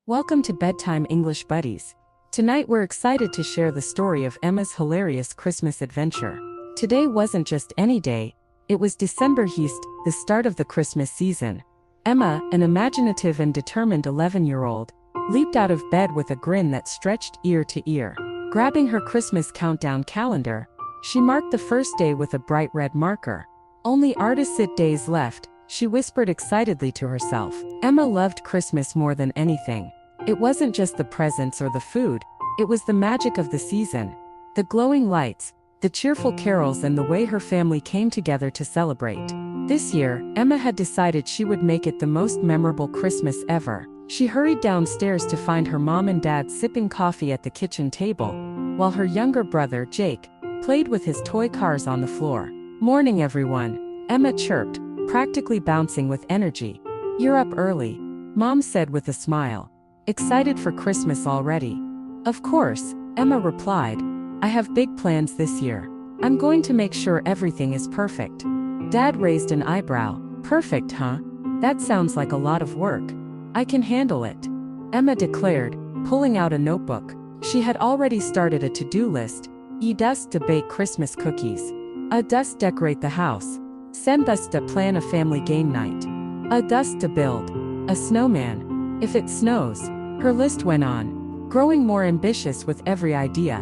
Welcome to Bedtime English Buddies. Tonight we're excited to share the story of Emma's hilarious Christmas adventure. Today wasn't just any day, it was December Heast, the start of the Christmas season. Emma, an imaginative and determined 11-year-old, leaped out of bed with a grin that stretched ear to ear. Grabbing her Christmas countdown calendar, she marked the first day with a bright red marker. Only artist days left, she whispered excitedly to herself. Emma loved Christmas more than anything. It wasn't just the presents or the food, it was the magic of the season. The glowing lights, the cheerful carols, and the way her family came together to celebrate. This year, Emma had decided she would make it the most memorable Christmas ever. She hurried downstairs to find her mom and dad sipping coffee at the kitchen table, while her younger brother, Jake, played with his toy cars on the floor. "Morning, everyone," Emma chirped, practically bouncing with energy. "You're up early," Mom said with a smile. "Excited for Christmas already?" "Of course," Emma replied. "I have big plans this year. I'm going to make sure everything is perfect." Dad raised an eyebrow. "Perfect, huh? That sounds like a lot of work." "I can handle it," Emma declared, pulling out a notebook. She had already started a to-do list. "E-dust to bake Christmas cookies. A-dust decorate the house. Send-dust to plan a family game night. A-dust to build a snowman. If it snows." Her list went on, growing more ambitious with every idea.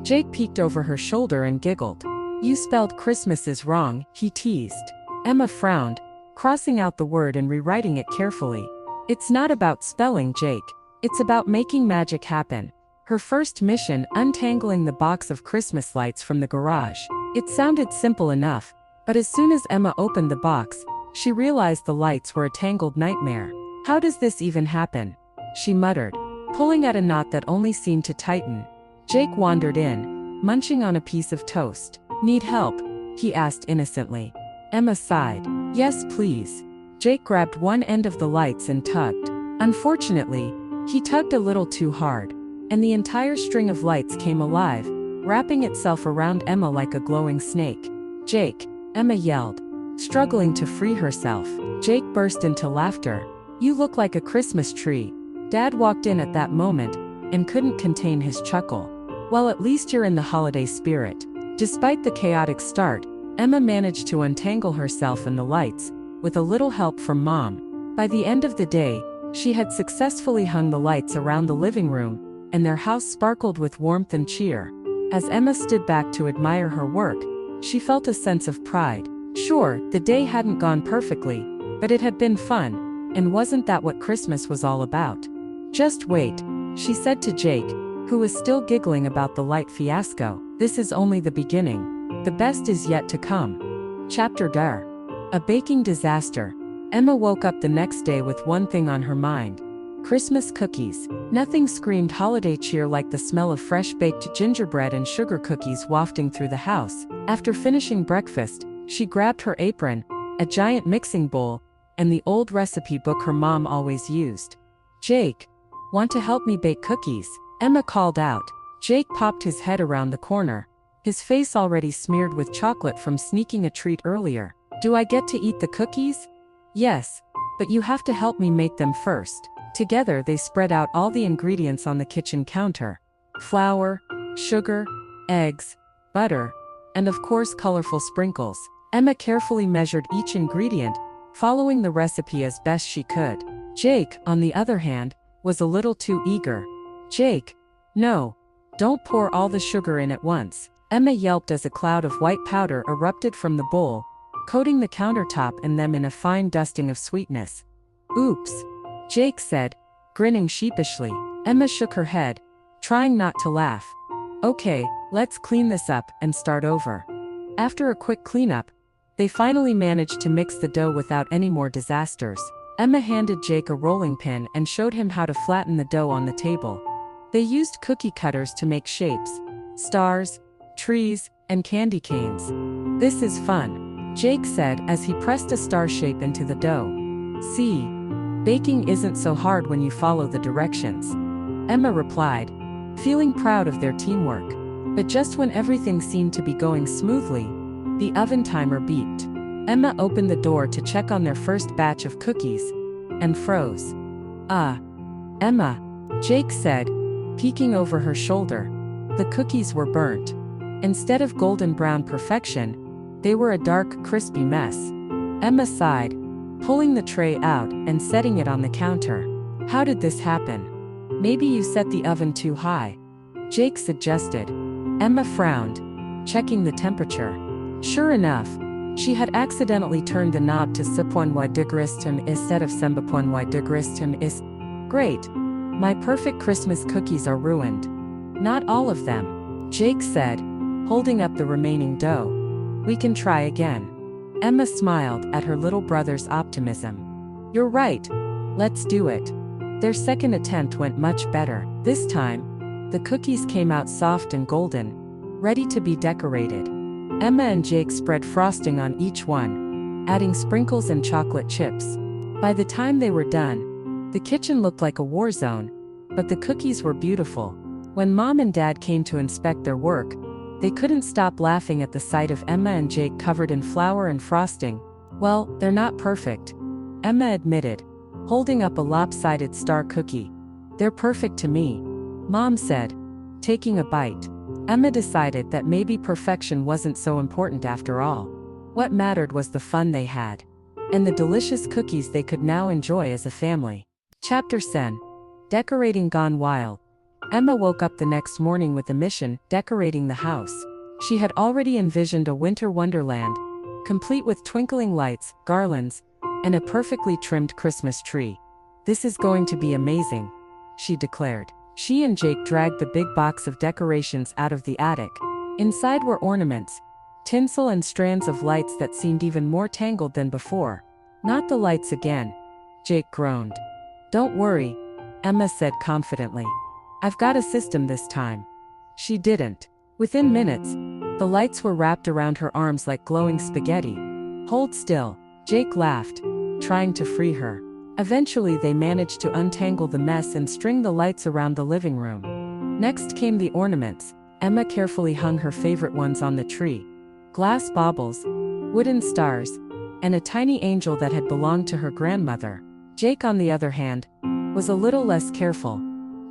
Jake peeked over her shoulder and giggled. "You spelled Christmases wrong," he teased. Emma frowned, crossing out the word and rewriting it carefully. "It's not about spelling, Jake. It's about making magic happen." Her first mission, untangling the box of Christmas lights from the garage. It sounded simple enough, but as soon as Emma opened the box, she realized the lights were a tangled nightmare. "How does this even happen?" she muttered, pulling at a knot that only seemed to tighten. Jake wandered in, munching on a piece of toast. "Need help?" he asked innocently. Emma sighed. "Yes, please." Jake grabbed one end of the lights and tugged. Unfortunately, he tugged a little too hard, and the entire string of lights came alive, wrapping itself around Emma like a glowing snake. "Jake!" Emma yelled, struggling to free herself. Jake burst into laughter. "You look like a Christmas tree." Dad walked in at that moment, and couldn't contain his chuckle. "Well, at least you're in the holiday spirit." Despite the chaotic start, Emma managed to untangle herself and the lights, with a little help from Mom. By the end of the day, she had successfully hung the lights around the living room, and their house sparkled with warmth and cheer. As Emma stood back to admire her work, she felt a sense of pride. Sure, the day hadn't gone perfectly, but it had been fun, and wasn't that what Christmas was all about? "Just wait," she said to Jake, who was still giggling about the light fiasco. "This is only the beginning. The best is yet to come." Chapter 2. A baking disaster. Emma woke up the next day with one thing on her mind: Christmas cookies. Nothing screamed holiday cheer like the smell of fresh-baked gingerbread and sugar cookies wafting through the house. After finishing breakfast, she grabbed her apron, a giant mixing bowl, and the old recipe book her mom always used. "Jake, want to help me bake cookies?" Emma called out. Jake popped his head around the corner, his face already smeared with chocolate from sneaking a treat earlier. "Do I get to eat the cookies?" "Yes, but you have to help me make them first." Together they spread out all the ingredients on the kitchen counter. Flour, sugar, eggs, butter, and of course colorful sprinkles. Emma carefully measured each ingredient, following the recipe as best she could. Jake, on the other hand, was a little too eager. "Jake, no, don't pour all the sugar in at once." Emma yelped as a cloud of white powder erupted from the bowl, coating the countertop and them in a fine dusting of sweetness. "Oops," Jake said, grinning sheepishly. Emma shook her head, trying not to laugh. "Okay, let's clean this up and start over." After a quick cleanup, they finally managed to mix the dough without any more disasters. Emma handed Jake a rolling pin and showed him how to flatten the dough on the table. They used cookie cutters to make shapes: stars, trees, and candy canes. "This is fun," Jake said as he pressed a star shape into the dough. "See? Baking isn't so hard when you follow the directions," Emma replied, feeling proud of their teamwork. But just when everything seemed to be going smoothly, the oven timer beeped. Emma opened the door to check on their first batch of cookies, and froze. Emma, Jake said, peeking over her shoulder. The cookies were burnt. Instead of golden brown perfection, they were a dark, crispy mess. Emma sighed, pulling the tray out and setting it on the counter. How did this happen? Maybe you set the oven too high, Jake suggested. Emma frowned, checking the temperature. Sure enough, she had accidentally turned the knob to 6.2 instead of 7.2. Great. My perfect Christmas cookies are ruined. Not all of them, Jake said, holding up the remaining dough. We can try again. Emma smiled at her little brother's optimism. You're right. Let's do it. Their second attempt went much better. This time, the cookies came out soft and golden, ready to be decorated. Emma and Jake spread frosting on each one, adding sprinkles and chocolate chips. By the time they were done, the kitchen looked like a war zone, but the cookies were beautiful. When Mom and Dad came to inspect their work, they couldn't stop laughing at the sight of Emma and Jake covered in flour and frosting. Well, they're not perfect, Emma admitted, holding up a lopsided star cookie. They're perfect to me, Mom said, taking a bite. Emma decided that maybe perfection wasn't so important after all. What mattered was the fun they had, and the delicious cookies they could now enjoy as a family. Chapter 10. Decorating Gone Wild. Emma woke up the next morning with a mission: decorating the house. She had already envisioned a winter wonderland, complete with twinkling lights, garlands, and a perfectly trimmed Christmas tree. This is going to be amazing, she declared. She and Jake dragged the big box of decorations out of the attic. Inside were ornaments, tinsel and strands of lights that seemed even more tangled than before. Not the lights again, Jake groaned. Don't worry, Emma said confidently. I've got a system this time. She didn't. Within minutes, the lights were wrapped around her arms like glowing spaghetti. Hold still, Jake laughed, trying to free her. Eventually they managed to untangle the mess and string the lights around the living room. Next came the ornaments. Emma carefully hung her favorite ones on the tree. Glass baubles, wooden stars, and a tiny angel that had belonged to her grandmother. Jake, on the other hand, was a little less careful.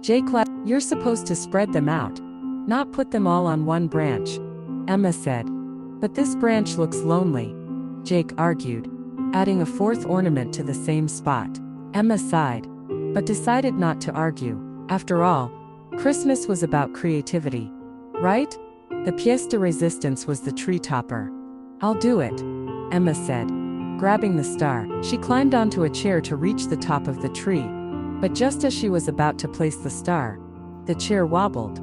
Jake laughed. You're supposed to spread them out, not put them all on one branch, Emma said. But this branch looks lonely, Jake argued, adding a fourth ornament to the same spot. Emma sighed, but decided not to argue. After all, Christmas was about creativity, right? The pièce de résistance was the tree topper. I'll do it, Emma said, grabbing the star. She climbed onto a chair to reach the top of the tree, but just as she was about to place the star, the chair wobbled.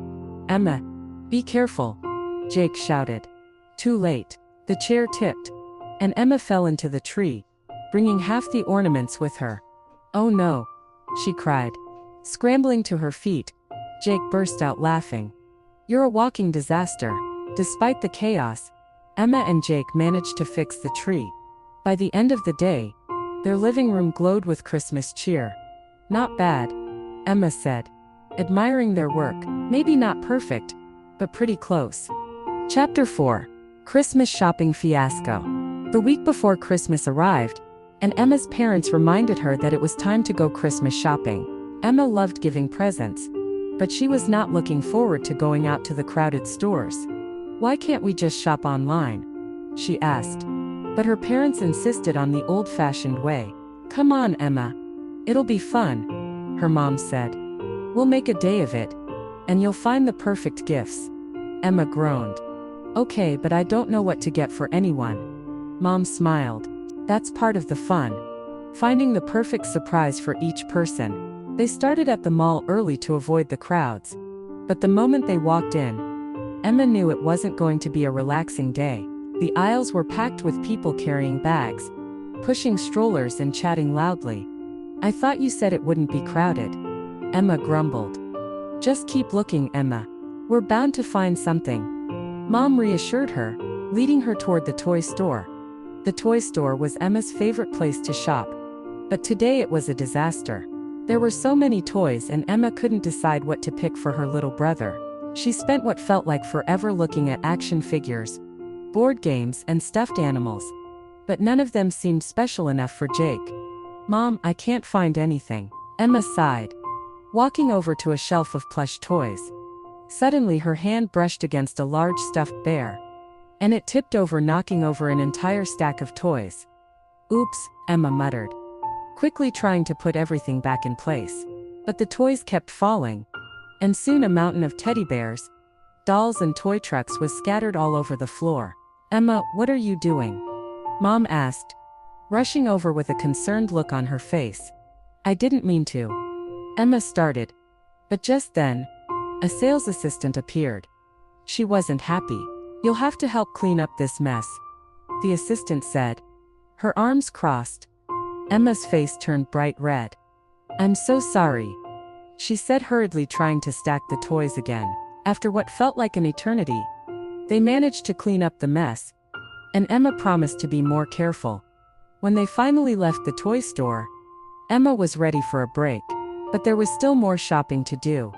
Emma, be careful, Jake shouted. Too late. The chair tipped, and Emma fell into the tree, bringing half the ornaments with her. Oh no, she cried. Scrambling to her feet, Jake burst out laughing. You're a walking disaster. Despite the chaos, Emma and Jake managed to fix the tree. By the end of the day, their living room glowed with Christmas cheer. Not bad, Emma said, admiring their work. Maybe not perfect, but pretty close. Chapter 4. Christmas Shopping Fiasco. The week before Christmas arrived, and Emma's parents reminded her that it was time to go Christmas shopping. Emma loved giving presents, but she was not looking forward to going out to the crowded stores. Why can't we just shop online? She asked. But her parents insisted on the old-fashioned way. Come on, Emma. It'll be fun, her mom said. We'll make a day of it, and you'll find the perfect gifts. Emma groaned. Okay, but I don't know what to get for anyone. Mom smiled. That's part of the fun. Finding the perfect surprise for each person. They started at the mall early to avoid the crowds. But the moment they walked in, Emma knew it wasn't going to be a relaxing day. The aisles were packed with people carrying bags, pushing strollers and chatting loudly. I thought you said it wouldn't be crowded, Emma grumbled. Just keep looking, Emma. We're bound to find something. Mom reassured her, leading her toward the toy store. The toy store was Emma's favorite place to shop. But today it was a disaster. There were so many toys and Emma couldn't decide what to pick for her little brother. She spent what felt like forever looking at action figures, board games, and stuffed animals. But none of them seemed special enough for Jake. Mom, I can't find anything. Emma sighed. walking over to a shelf of plush toys. Suddenly her hand brushed against a large stuffed bear, and it tipped over, knocking over an entire stack of toys. "Oops," Emma muttered, quickly trying to put everything back in place. But the toys kept falling, and soon a mountain of teddy bears, dolls and toy trucks was scattered all over the floor. "Emma, what are you doing?" Mom asked, rushing over with a concerned look on her face. "I didn't mean to," Emma started. But just then, a sales assistant appeared. She wasn't happy. "You'll have to help clean up this mess," the assistant said. Her arms crossed. Emma's face turned bright red. "I'm so sorry," she said hurriedly, trying to stack the toys again. After what felt like an eternity, they managed to clean up the mess, and Emma promised to be more careful. When they finally left the toy store, Emma was ready for a break, but there was still more shopping to do.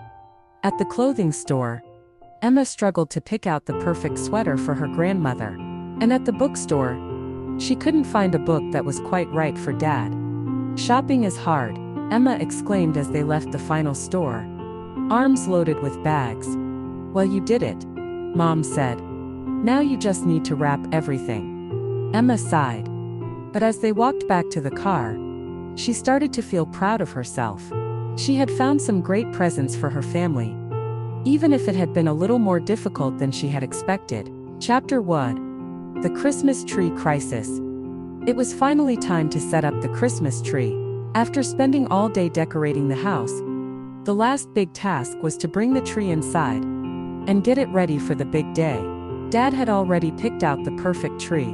At the clothing store, Emma struggled to pick out the perfect sweater for her grandmother. And at the bookstore, she couldn't find a book that was quite right for Dad. "Shopping is hard," Emma exclaimed as they left the final store, arms loaded with bags. "Well, you did it," Mom said. "Now you just need to wrap everything." Emma sighed. But as they walked back to the car, she started to feel proud of herself. She had found some great presents for her family, even if it had been a little more difficult than she had expected. Chapter 1: The Christmas Tree Crisis. It was finally time to set up the Christmas tree. After spending all day decorating the house, the last big task was to bring the tree inside and get it ready for the big day. Dad had already picked out the perfect tree,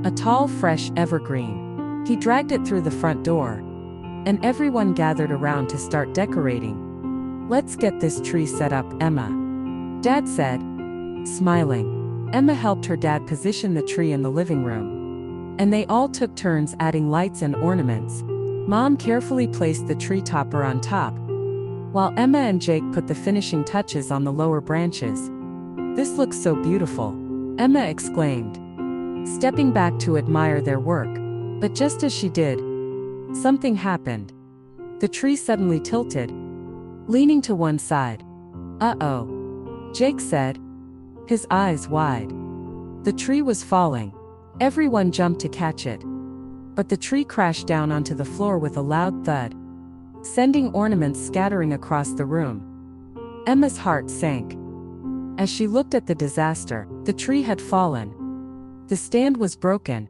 a tall, fresh evergreen. He dragged it through the front door, and everyone gathered around to start decorating. "Let's get this tree set up, Emma," Dad said, smiling. Emma helped her dad position the tree in the living room, and they all took turns adding lights and ornaments. Mom carefully placed the tree topper on top, while Emma and Jake put the finishing touches on the lower branches. "This looks so beautiful," Emma exclaimed, stepping back to admire their work. But just as she did, something happened. The tree suddenly tilted, leaning to one side. "Uh-oh," Jake said, his eyes wide. The tree was falling. Everyone jumped to catch it, but the tree crashed down onto the floor with a loud thud, sending ornaments scattering across the room. Emma's heart sank as she looked at the disaster. The tree had fallen, the stand was broken,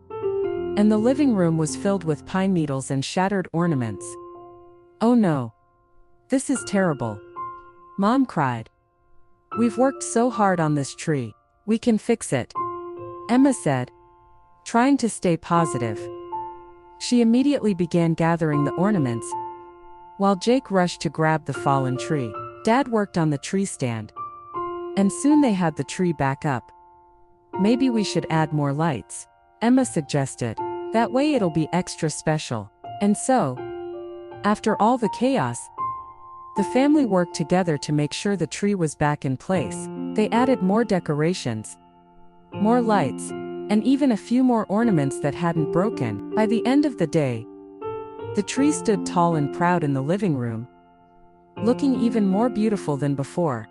and the living room was filled with pine needles and shattered ornaments. "Oh no. This is terrible," Mom cried. "We've worked so hard on this tree. We can fix it," Emma said, trying to stay positive. She immediately began gathering the ornaments, while Jake rushed to grab the fallen tree. Dad worked on the tree stand, and soon they had the tree back up. "Maybe we should add more lights," Emma suggested. "That way it'll be extra special." And so, after all the chaos, the family worked together to make sure the tree was back in place. They added more decorations, more lights, and even a few more ornaments that hadn't broken. By the end of the day, the tree stood tall and proud in the living room, looking even more beautiful than before.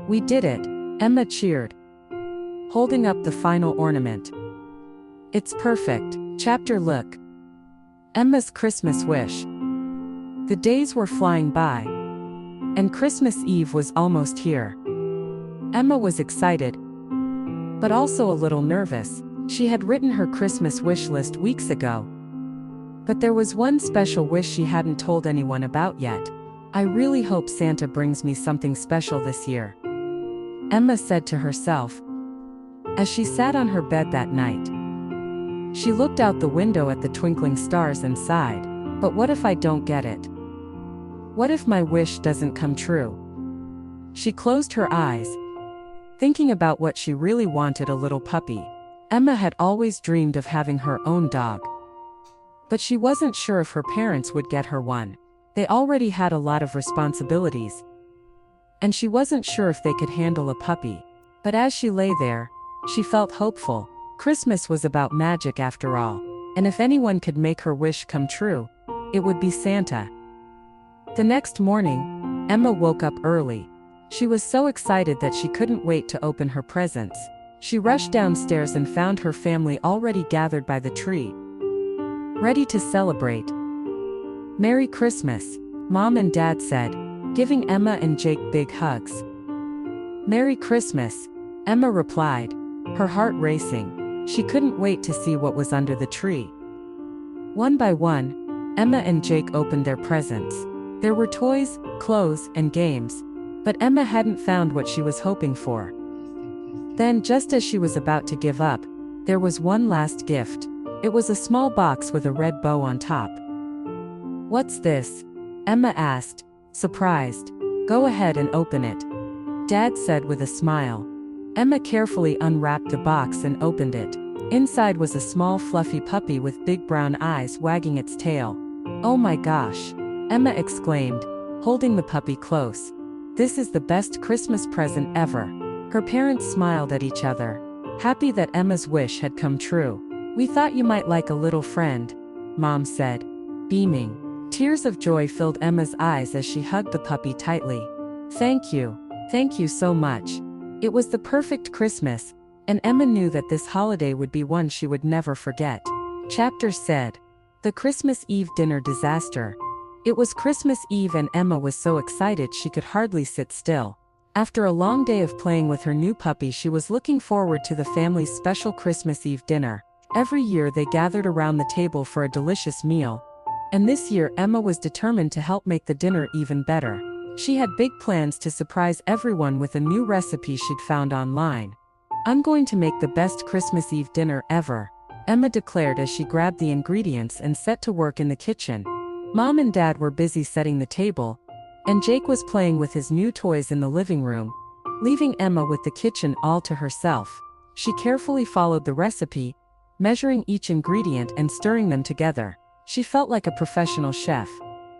"We did it," Emma cheered, holding up the final ornament. "It's perfect." Chapter Look. Emma's Christmas Wish. The days were flying by, and Christmas Eve was almost here. Emma was excited, but also a little nervous. She had written her Christmas wish list weeks ago, but there was one special wish she hadn't told anyone about yet. "I really hope Santa brings me something special this year," Emma said to herself as she sat on her bed that night. She looked out the window at the twinkling stars and sighed. "But what if I don't get it? What if my wish doesn't come true?" She closed her eyes, thinking about what she really wanted: a little puppy. Emma had always dreamed of having her own dog, but she wasn't sure if her parents would get her one. They already had a lot of responsibilities, and she wasn't sure if they could handle a puppy. But as she lay there, she felt hopeful. Christmas was about magic after all, and if anyone could make her wish come true, it would be Santa. The next morning, Emma woke up early. She was so excited that she couldn't wait to open her presents. She rushed downstairs and found her family already gathered by the tree, ready to celebrate. "Merry Christmas," Mom and Dad said, giving Emma and Jake big hugs. "Merry Christmas," Emma replied, her heart racing. She couldn't wait to see what was under the tree. One by one, Emma and Jake opened their presents. There were toys, clothes, and games, but Emma hadn't found what she was hoping for. Then, just as she was about to give up, there was one last gift. It was a small box with a red bow on top. "What's this?" Emma asked, surprised. "Go ahead and open it," Dad said with a smile. Emma carefully unwrapped the box and opened it. Inside was a small fluffy puppy with big brown eyes wagging its tail. "Oh my gosh!" Emma exclaimed, holding the puppy close. "This is the best Christmas present ever." Her parents smiled at each other, happy that Emma's wish had come true. "We thought you might like a little friend," Mom said, beaming. Tears of joy filled Emma's eyes as she hugged the puppy tightly. Thank you so much." It was the perfect Christmas, and Emma knew that this holiday would be one she would never forget. Chapter said, The Christmas Eve Dinner Disaster. It was Christmas Eve and Emma was so excited she could hardly sit still. After a long day of playing with her new puppy, she was looking forward to the family's special Christmas Eve dinner. Every year they gathered around the table for a delicious meal, and this year Emma was determined to help make the dinner even better. She had big plans to surprise everyone with a new recipe she'd found online. "I'm going to make the best Christmas Eve dinner ever," Emma declared as she grabbed the ingredients and set to work in the kitchen. Mom and Dad were busy setting the table, and Jake was playing with his new toys in the living room, leaving Emma with the kitchen all to herself. She carefully followed the recipe, measuring each ingredient and stirring them together. She felt like a professional chef.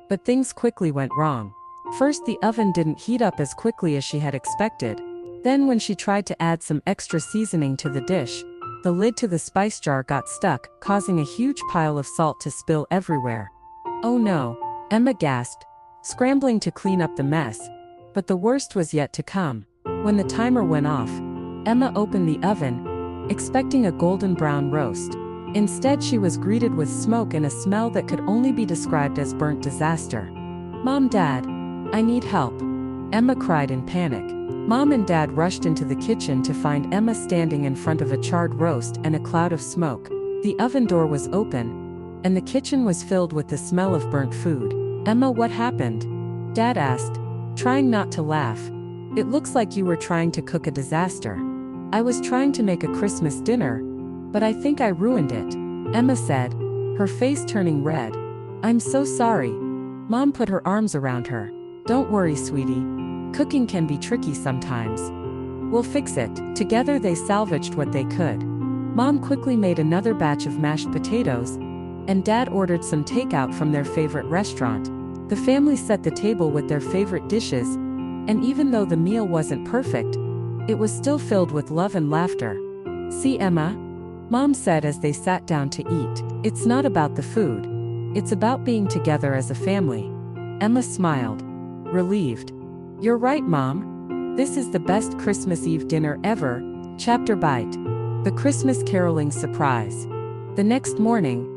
But things quickly went wrong. First, the oven didn't heat up as quickly as she had expected. Then when she tried to add some extra seasoning to the dish, the lid to the spice jar got stuck, causing a huge pile of salt to spill everywhere. "Oh no," Emma gasped, scrambling to clean up the mess. But the worst was yet to come. When the timer went off, Emma opened the oven, expecting a golden brown roast. Instead, she was greeted with smoke and a smell that could only be described as burnt disaster. "Mom, Dad, I need help," Emma cried in panic. Mom and Dad rushed into the kitchen to find Emma standing in front of a charred roast and a cloud of smoke. The oven door was open, and the kitchen was filled with the smell of burnt food. "Emma, what happened?" Dad asked, trying not to laugh. "It looks like you were trying to cook a disaster." "I was trying to make a Christmas dinner, but I think I ruined it," Emma said, her face turning red. "I'm so sorry." Mom put her arms around her. "Don't worry, sweetie. Cooking can be tricky sometimes. We'll fix it." Together they salvaged what they could. Mom quickly made another batch of mashed potatoes, and Dad ordered some takeout from their favorite restaurant. The family set the table with their favorite dishes, and even though the meal wasn't perfect, it was still filled with love and laughter. "See, Emma," Mom said as they sat down to eat, "it's not about the food. It's about being together as a family." Emma smiled, relieved. "You're right, Mom. This is the best Christmas Eve dinner ever." Chapter Bite. The Christmas Caroling Surprise. The next morning,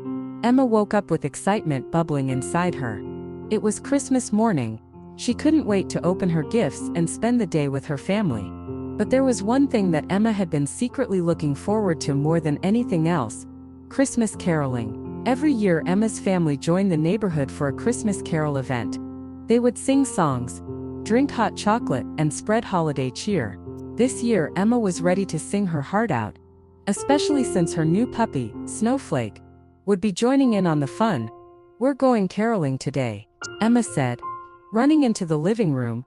Emma woke up with excitement bubbling inside her. It was Christmas morning. She couldn't wait to open her gifts and spend the day with her family. But there was one thing that Emma had been secretly looking forward to more than anything else: Christmas caroling. Every year Emma's family joined the neighborhood for a Christmas carol event. They would sing songs, drink hot chocolate, and spread holiday cheer. This year Emma was ready to sing her heart out, especially since her new puppy, Snowflake, would be joining in on the fun. "We're going caroling today," Emma said, running into the living room,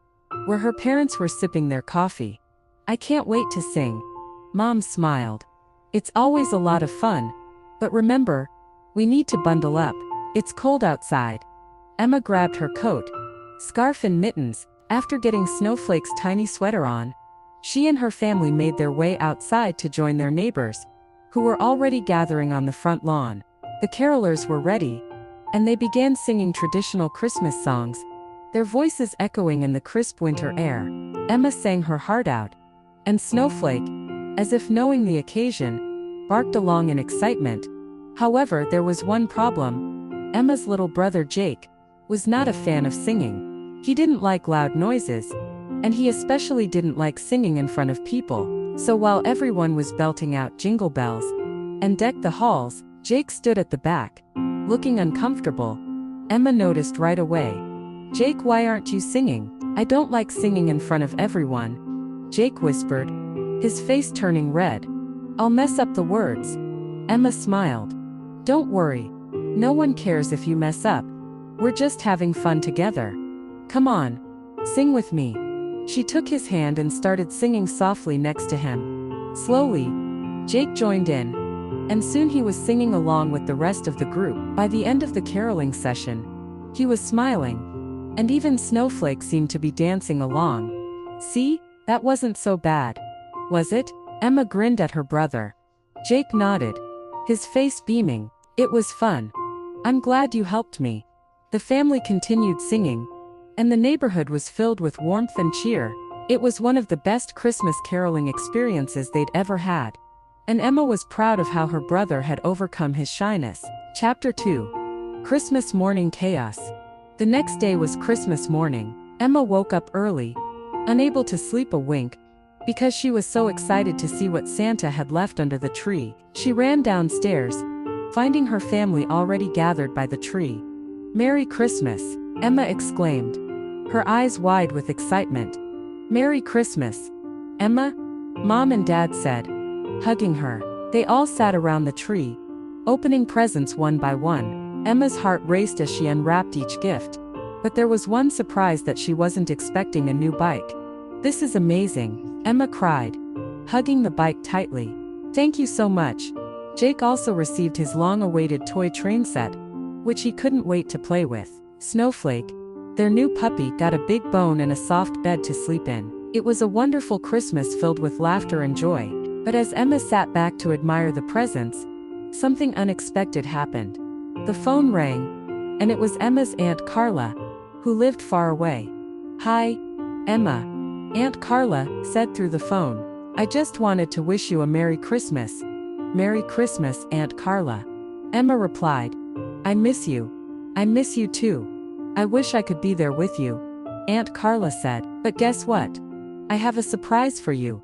where her parents were sipping their coffee. "I can't wait to sing." Mom smiled. "It's always a lot of fun. But remember, we need to bundle up. It's cold outside." Emma grabbed her coat, scarf and mittens. After getting Snowflake's tiny sweater on, she and her family made their way outside to join their neighbors, who were already gathering on the front lawn. The carolers were ready, and they began singing traditional Christmas songs, their voices echoing in the crisp winter air. Emma sang her heart out, and Snowflake, as if knowing the occasion, barked along in excitement. However, there was one problem. Emma's little brother Jake was not a fan of singing. He didn't like loud noises, and he especially didn't like singing in front of people. So while everyone was belting out jingle bells and decked the halls, Jake stood at the back, looking uncomfortable. Emma noticed right away. "Jake, why aren't you singing?" "I don't like singing in front of everyone," Jake whispered, his face turning red. "I'll mess up the words." Emma smiled. "Don't worry. No one cares if you mess up. We're just having fun together. Come on, sing with me." She took his hand and started singing softly next to him. Slowly, Jake joined in, and soon he was singing along with the rest of the group. By the end of the caroling session, he was smiling, and even Snowflake seemed to be dancing along. "See, that wasn't so bad, was it?" Emma grinned at her brother. Jake nodded, his face beaming. "It was fun. I'm glad you helped me." The family continued singing, and the neighborhood was filled with warmth and cheer. It was one of the best Christmas caroling experiences they'd ever had, and Emma was proud of how her brother had overcome his shyness. Chapter 2. Christmas Morning Chaos. The next day was Christmas morning. Emma woke up early, unable to sleep a wink, because she was so excited to see what Santa had left under the tree. She ran downstairs, finding her family already gathered by the tree. "Merry Christmas!" Emma exclaimed, her eyes wide with excitement. "Merry Christmas, Emma," Mom and Dad said, hugging her. They all sat around the tree, opening presents one by one. Emma's heart raced as she unwrapped each gift. But there was one surprise that she wasn't expecting: a new bike. "This is amazing," Emma cried, hugging the bike tightly. "Thank you so much." Jake also received his long-awaited toy train set, which he couldn't wait to play with. Snowflake, their new puppy, got a big bone and a soft bed to sleep in. It was a wonderful Christmas filled with laughter and joy. But as Emma sat back to admire the presents, something unexpected happened. The phone rang, and it was Emma's Aunt Carla, who lived far away. "Hi, Emma," Aunt Carla said through the phone. "I just wanted to wish you a Merry Christmas." "Merry Christmas, Aunt Carla," Emma replied. "I miss you. I miss you too. I wish I could be there with you," Aunt Carla said. "But guess what? I have a surprise for you.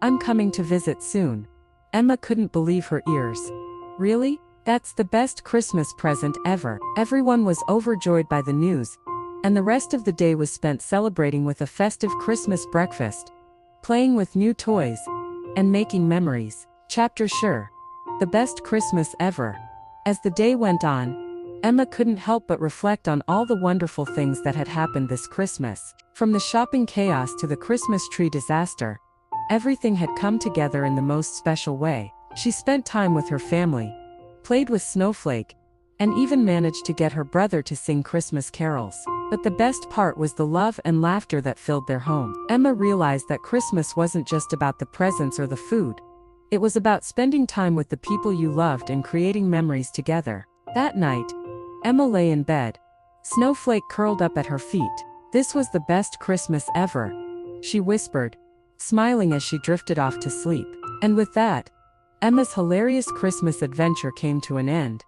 I'm coming to visit soon." Emma couldn't believe her ears. "Really? That's the best Christmas present ever." Everyone was overjoyed by the news, and the rest of the day was spent celebrating with a festive Christmas breakfast, playing with new toys, and making memories. Chapter Sure. The best Christmas ever. As the day went on, Emma couldn't help but reflect on all the wonderful things that had happened this Christmas. From the shopping chaos to the Christmas tree disaster, everything had come together in the most special way. She spent time with her family, played with Snowflake, and even managed to get her brother to sing Christmas carols. But the best part was the love and laughter that filled their home. Emma realized that Christmas wasn't just about the presents or the food. It was about spending time with the people you loved and creating memories together. That night, Emma lay in bed, Snowflake curled up at her feet. "This was the best Christmas ever," she whispered, smiling as she drifted off to sleep. And with that, Emma's hilarious Christmas adventure came to an end.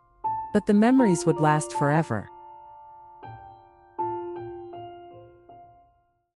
But the memories would last forever.